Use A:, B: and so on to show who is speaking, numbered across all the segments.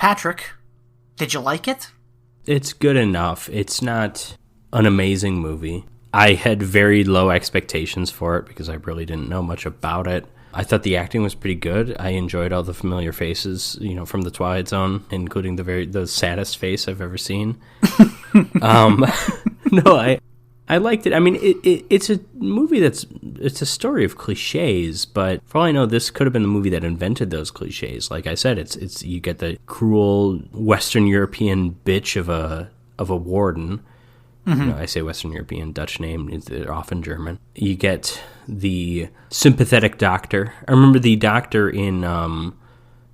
A: Patrick, did you like it?
B: It's good enough. It's not an amazing movie. I had very low expectations for it because I really didn't know much about it. I thought the acting was pretty good. I enjoyed all the familiar faces, from the Twilight Zone, including the saddest face I've ever seen. No, I liked it. I mean, it's a movie it's a story of cliches, but for all I know, this could have been the movie that invented those cliches. Like I said, it's you get the cruel Western European bitch of a warden. Mm-hmm. I say Western European, Dutch name, they're often German. You get the sympathetic doctor. I remember the doctor in,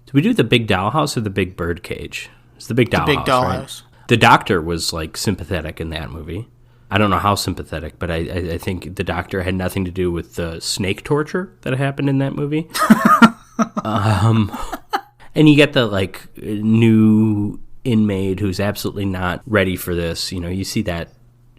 B: did we do the Big Dollhouse or the Big Birdcage? It's the Big Dollhouse,
A: The Big Dollhouse.
B: Right? The doctor was, sympathetic in that movie. I don't know how sympathetic, but I think the doctor had nothing to do with the snake torture that happened in that movie. And you get the, new inmate who's absolutely not ready for this. You see that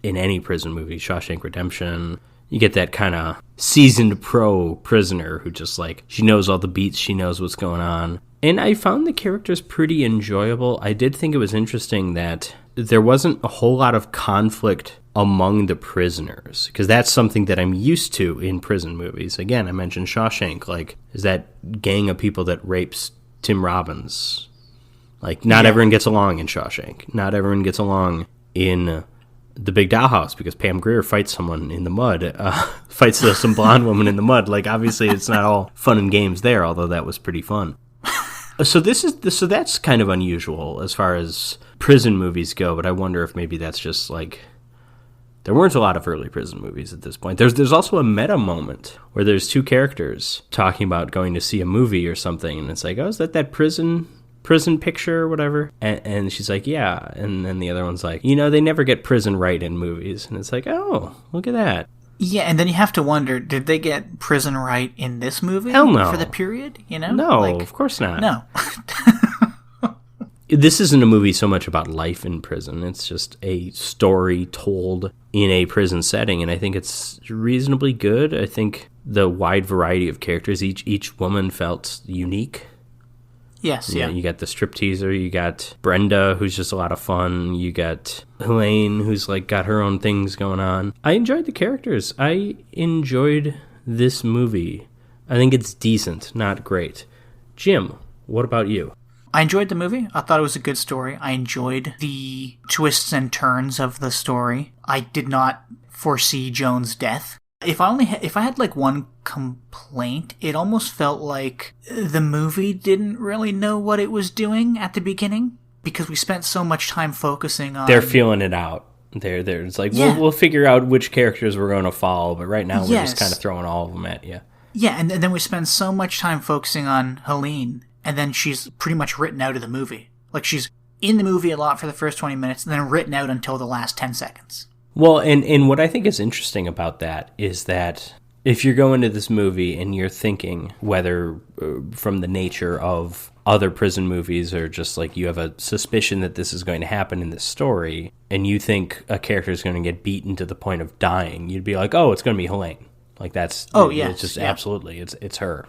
B: in any prison movie, Shawshank Redemption. You get that kind of seasoned pro prisoner who just she knows all the beats, she knows what's going on. And I found the characters pretty enjoyable. I did think it was interesting that there wasn't a whole lot of conflict among the prisoners, because that's something that I'm used to in prison movies. Again, I mentioned Shawshank, is that gang of people that rapes Tim Robbins. Not everyone gets along in Shawshank. Not everyone gets along in the Big Dollhouse because Pam Grier fights someone in the mud, fights some blonde woman in the mud. Obviously, it's not all fun and games there, although that was pretty fun. So that's kind of unusual as far as prison movies go, but I wonder if maybe that's just there weren't a lot of early prison movies at this point. There's also a meta moment where there's two characters talking about going to see a movie or something, and it's is that prison picture or whatever? And she's like, yeah. And then the other one's like, they never get prison right in movies. And it's oh, look at that.
A: Yeah, and then you have to wonder, did they get prison right in this movie?
B: Hell no.
A: For the period,
B: No, of course not.
A: No.
B: This isn't a movie so much about life in prison. It's just a story told in a prison setting, and I think it's reasonably good. I think the wide variety of characters, each woman felt unique.
A: Yes, yeah.
B: You got the stripteaser, you got Brenda, who's just a lot of fun, you got Helene, who's got her own things going on. I enjoyed the characters. I enjoyed this movie. I think it's decent, not great. Jim, what about you?
A: I enjoyed the movie. I thought it was a good story. I enjoyed the twists and turns of the story. I did not foresee Joan's death. If I had one complaint, it almost felt like the movie didn't really know what it was doing at the beginning, because we spent so much time focusing on...
B: They're feeling it out. It's we'll figure out which characters we're going to follow, but right now we're just kind of throwing all of them at you.
A: Yeah, and then we spend so much time focusing on Helene, and then she's pretty much written out of the movie. She's in the movie a lot for the first 20 minutes, and then written out until the last 10 seconds.
B: Well, and what I think is interesting about that is that if you're going to this movie and you're thinking, whether from the nature of other prison movies or just you have a suspicion that this is going to happen in this story, and you think a character is going to get beaten to the point of dying, you'd be like, oh, it's going to be Helene. That's... Oh, yeah. It's just absolutely, it's her.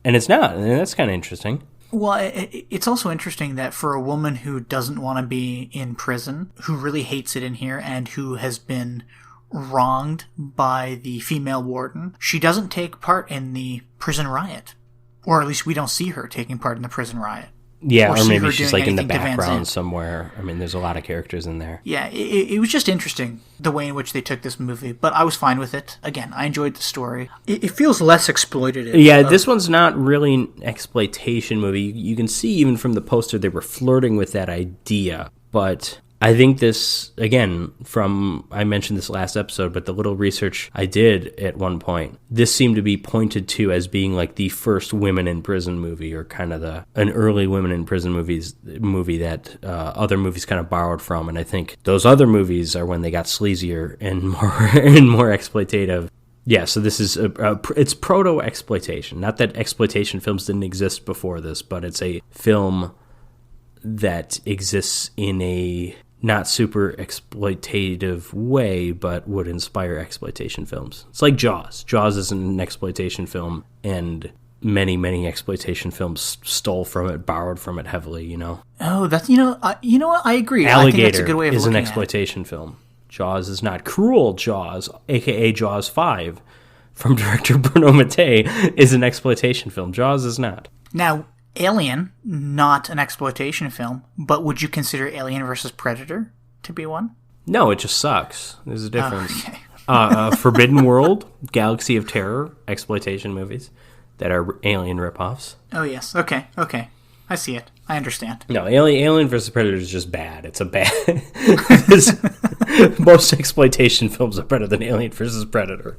B: And it's not, and that's kind of interesting.
A: Well, it's also interesting that for a woman who doesn't want to be in prison, who really hates it in here, and who has been wronged by the female warden, she doesn't take part in the prison riot. Or at least we don't see her taking part in the prison riot.
B: Yeah, or maybe she's in the background somewhere. I mean, there's a lot of characters in there.
A: Yeah, it was just interesting, the way in which they took this movie. But I was fine with it. Again, I enjoyed the story. It feels less exploitative.
B: Yeah, this one's not really an exploitation movie. You can see even from the poster they were flirting with that idea. But I think this, again, I mentioned this last episode, but the little research I did at one point, this seemed to be pointed to as being the first women in prison movie, or kind of an early women in prison movie that other movies kind of borrowed from. And I think those other movies are when they got sleazier and more exploitative. Yeah, so this is it's proto-exploitation. Not that exploitation films didn't exist before this, but it's a film that exists in a not super exploitative way, but would inspire exploitation films. It's like Jaws. Jaws isn't an exploitation film, and many exploitation films stole from it, borrowed from it heavily, you know.
A: Oh, that's, you know what? I agree.
B: Alligator
A: I think that's a good way of
B: is an
A: looking at it.
B: exploitation film. Jaws is not. Cruel Jaws, a.k.a. Jaws 5, from director Bruno Mattei, is an exploitation film. Jaws is not.
A: Now, Alien, not an exploitation film, but would you consider Alien versus Predator to be one?
B: No, it just sucks. There's a difference.
A: Oh, okay.
B: Forbidden World, Galaxy of Terror, exploitation movies that are Alien ripoffs.
A: Oh, yes. Okay. I see it. I understand.
B: No, Alien versus Predator is just bad. It's a bad... Most exploitation films are better than Alien versus Predator.